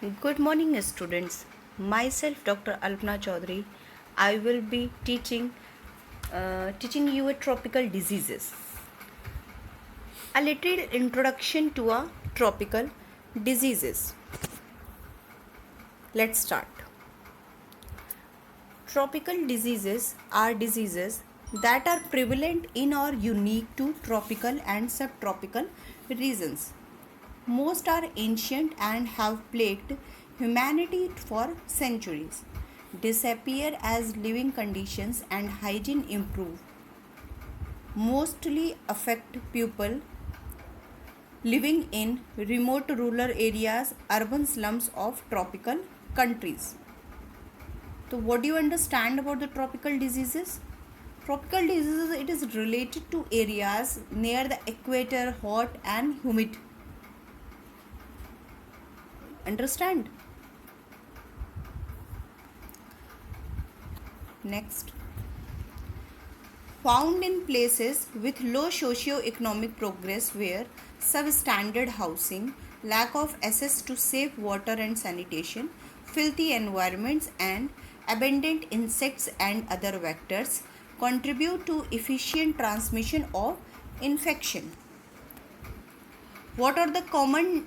Good morning, students. Myself, Dr. Alpna Chaudhary. I will be teaching you a tropical diseases. A little introduction to a tropical diseases. Let's start. Tropical diseases are diseases that are prevalent in or unique to tropical and subtropical regions. Most are ancient and have plagued humanity for centuries. Disappear as living conditions and hygiene improve. Mostly affect people living in remote rural areas, urban slums of tropical countries. So, what do you understand about the tropical diseases? Tropical diseases, it is related to areas near the equator, hot and humid. Understand? Next. Found in places with low socio-economic progress where substandard housing, lack of access to safe water and sanitation, filthy environments and abundant insects and other vectors contribute to efficient transmission of infection. What are the common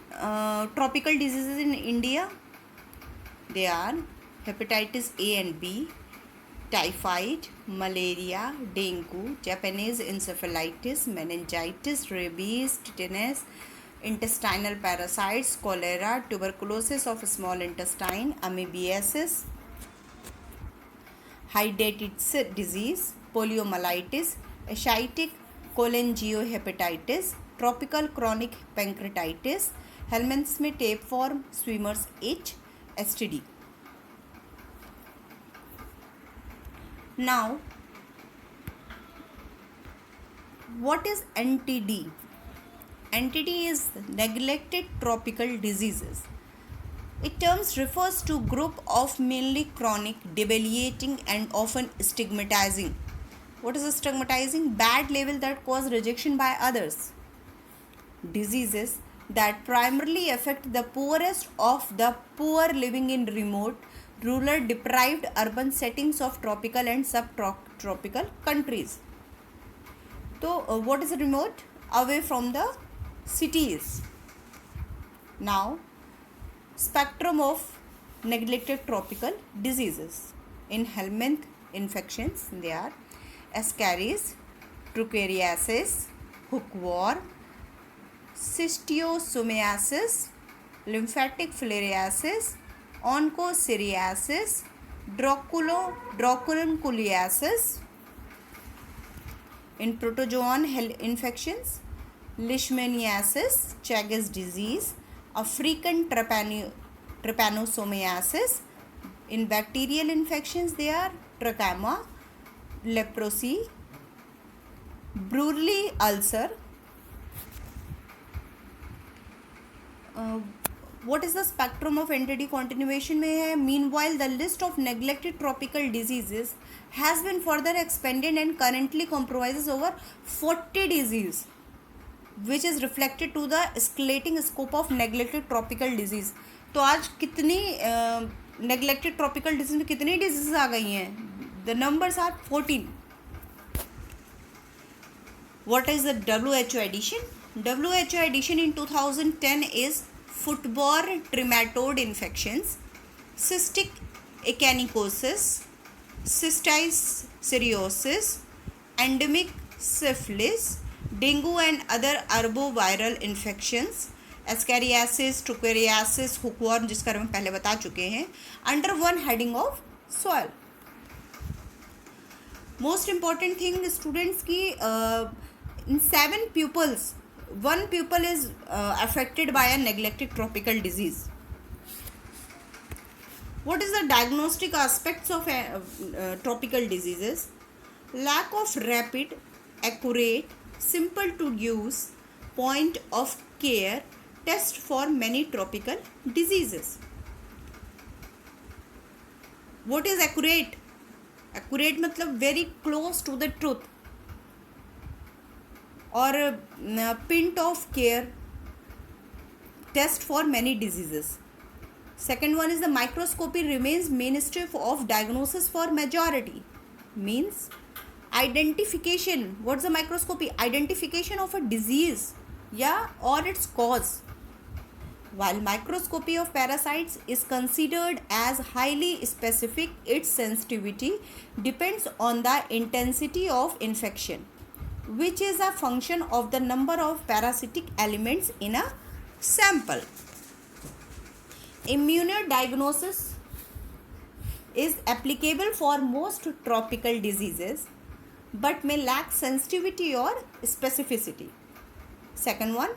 tropical diseases in India? They are hepatitis A and B, typhoid, malaria, dengue, Japanese encephalitis, meningitis, rabies, tetanus, intestinal parasites, cholera, tuberculosis of small intestine, amoebiasis, hydatid disease, poliomyelitis, ascitic cholangiohepatitis, tropical chronic pancreatitis, Helminth's tapeworm, swimmer's H, STD. Now, what is NTD? NTD is neglected tropical diseases. It terms refers to group of mainly chronic, debilitating and often stigmatizing. What is stigmatizing? Bad label that cause rejection by others. Diseases that primarily affect the poorest of the poor living in remote, rural, deprived urban settings of tropical and subtropical countries. So, what is remote? Away from the cities. Now, spectrum of neglected tropical diseases. In helminth infections, they are Ascaris, Trichuriasis, hookworm, Schistosomiasis, lymphatic filariasis, onchocerciasis, dracunculiasis. In protozoan infections, leishmaniasis, Chagas disease, African trypanosomiasis. In bacterial infections, they are trachoma, leprosy, Brurley ulcer. What is the spectrum of NTD continuation में है? Meanwhile, the list of neglected tropical diseases has been further expanded and currently comprises over 40 diseases, which is reflected to the escalating scope of neglected tropical disease. तो आज कितनी neglected tropical disease में कितनी diseases आ गई हैं? The numbers are 14. What is the WHO edition? WHO edition in 2010 is foodborne trematode infections, cystic echinococcus, cysticercosis, endemic syphilis, dengue and other arboviral infections, ascariasis, trichuriasis, hookworm जिसका हम पहले बता चुके हैं, under one heading of soil. Most important thing students की in 7 pupils, 1 pupil is affected by a neglected tropical disease. What is the diagnostic aspects of tropical diseases? Lack of rapid, accurate, simple to use point of care test for many tropical diseases. What is accurate? Accurate मतलब very close to the truth. और pint of care test for many diseases. Second one is the microscopy remains mainstay of diagnosis for majority. Means identification. What's the microscopy? Identification of a disease, yeah, or its cause. While microscopy of parasites is considered as highly specific, its sensitivity depends on the intensity of infection, which is a function of the number of parasitic elements in a sample. Immunodiagnosis is applicable for most tropical diseases but may lack sensitivity or specificity. Second one,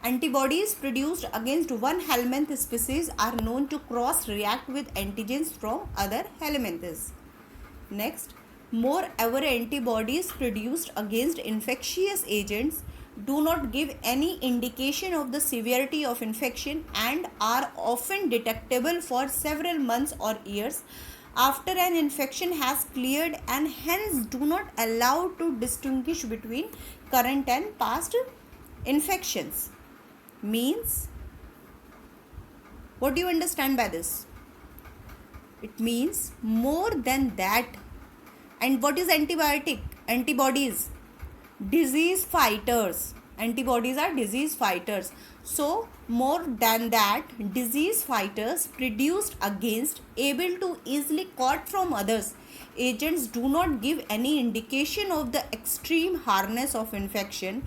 antibodies produced against one helminth species are known to cross-react with antigens from other helminths. Next, moreover, antibodies produced against infectious agents do not give any indication of the severity of infection and are often detectable for several months or years after an infection has cleared, and hence do not allow to distinguish between current and past infections. Means, what do you understand by this? It means more than that. And what is antibiotic? Antibodies, disease fighters. Antibodies are disease fighters. So more than that, disease fighters produced against, able to easily caught from others agents do not give any indication of the extreme hardness of infection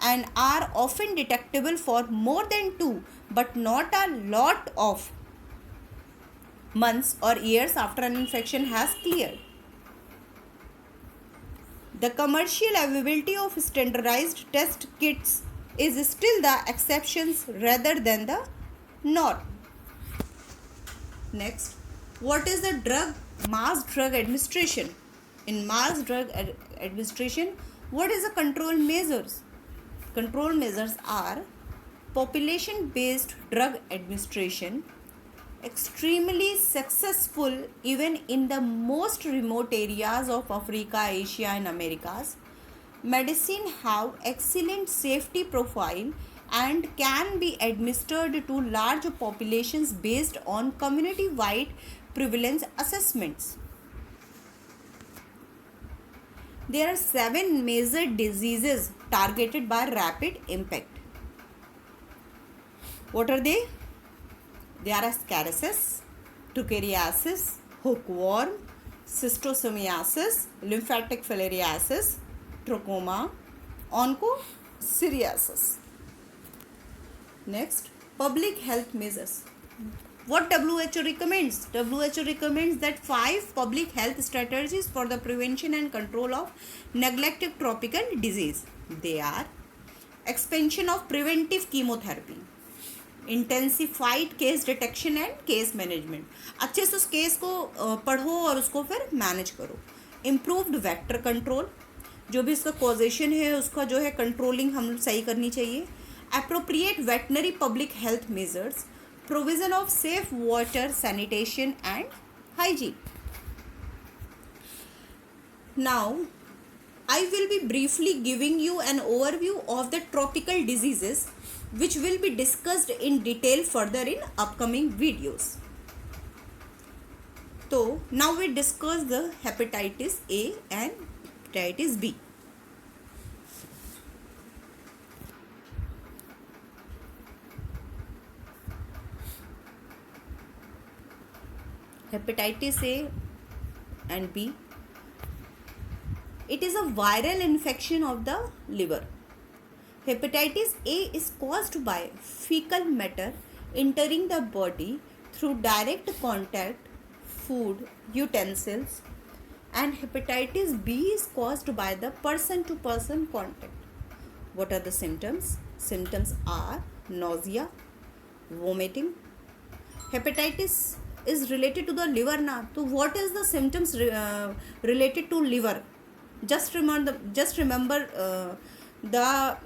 and are often detectable for more than 2 but not a lot of months or years after an infection has cleared. The commercial availability of standardized test kits is still the exceptions rather than the norm. Next, what is the mass drug administration? In mass drug administration, what is the control measures? Control measures are population-based drug administration, extremely successful even in the most remote areas of Africa, Asia and Americas. Medicine have excellent safety profile and can be administered to large populations based on community-wide prevalence assessments. There are 7 major diseases targeted by rapid impact. What are they? They are ascariasis, tuberculosis, hookworm, schistosomiasis, lymphatic filariasis, trachoma, onchocerciasis. Next, public health measures. What WHO recommends? WHO recommends that 5 public health strategies for the prevention and control of neglected tropical disease. They are expansion of preventive chemotherapy, intensified case detection and case management, अच्छे से उस case को पढ़ो और उसको फिर manage करो. Improved vector control, जो भी इसका कॉजेशन है उसका जो है कंट्रोलिंग हम सही करनी चाहिए. Appropriate veterinary public health measures, provision of safe water, sanitation and hygiene. Now I will be briefly giving you an overview of the tropical diseases which will be discussed in detail further in upcoming videos. So now we discuss the hepatitis A and hepatitis B. Hepatitis A and B. It is a viral infection of the liver. Hepatitis A is caused by fecal matter entering the body through direct contact, food, utensils, and hepatitis B is caused by the person-to-person contact. What are the symptoms? Symptoms are nausea, vomiting. Hepatitis is related to the liver now. So what is the symptoms related to liver? Just remember the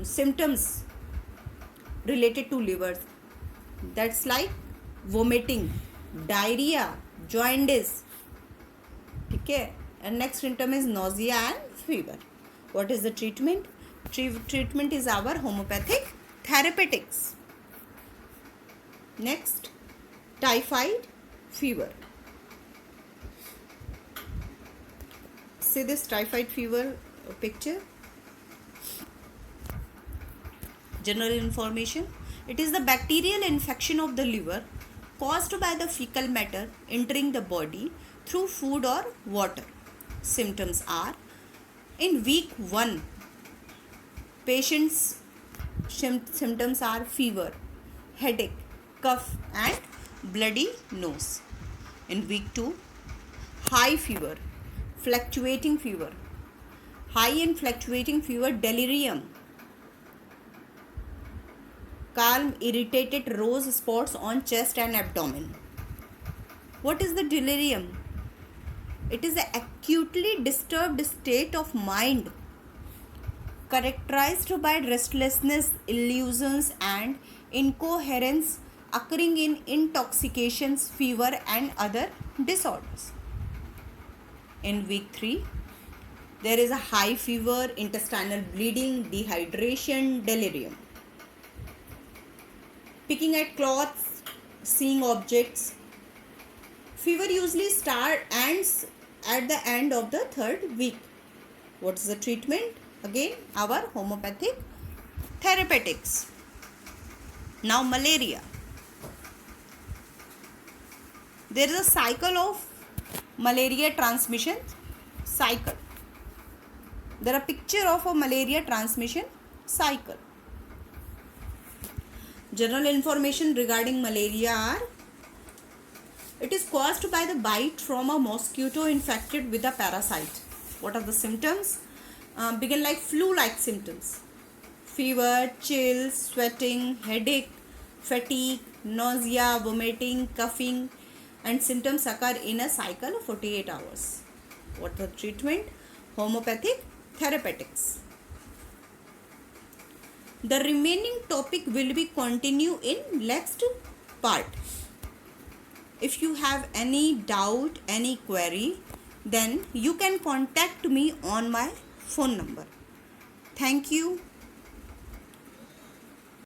symptoms related to livers. That's like vomiting, diarrhea, jaundice. Okay, and next symptom is nausea and fever. What is the treatment? Treatment is our homeopathic therapeutics. Next, typhoid fever. See this typhoid fever picture. General information. It is the bacterial infection of the liver caused by the fecal matter entering the body through food or water. Symptoms are: in week 1, patient's symptoms are fever, headache, cough and bloody nose. In week 2, high fever, fluctuating fever, high and fluctuating fever, delirium, calm, irritated rose spots on chest and abdomen. What is the delirium? It is an acutely disturbed state of mind characterized by restlessness, illusions and incoherence occurring in intoxications, fever and other disorders. In week 3, there is a high fever, intestinal bleeding, dehydration, delirium. Picking at cloths, seeing objects. Fever usually ends at the end of the 3rd week. What is the treatment? Again, our homeopathic therapeutics. Now, malaria. There is a cycle of malaria transmission cycle. There are picture of a malaria transmission cycle. General information regarding malaria are: it is caused by the bite from a mosquito infected with a parasite. What are the symptoms? Begin like flu-like symptoms: fever, chills, sweating, headache, fatigue, nausea, vomiting, coughing, and symptoms occur in a cycle of 48 hours. What is the treatment? Homeopathic therapeutics. The remaining topic will be continue in next part. If you have any doubt, any query, then you can contact me on my phone number. Thank you.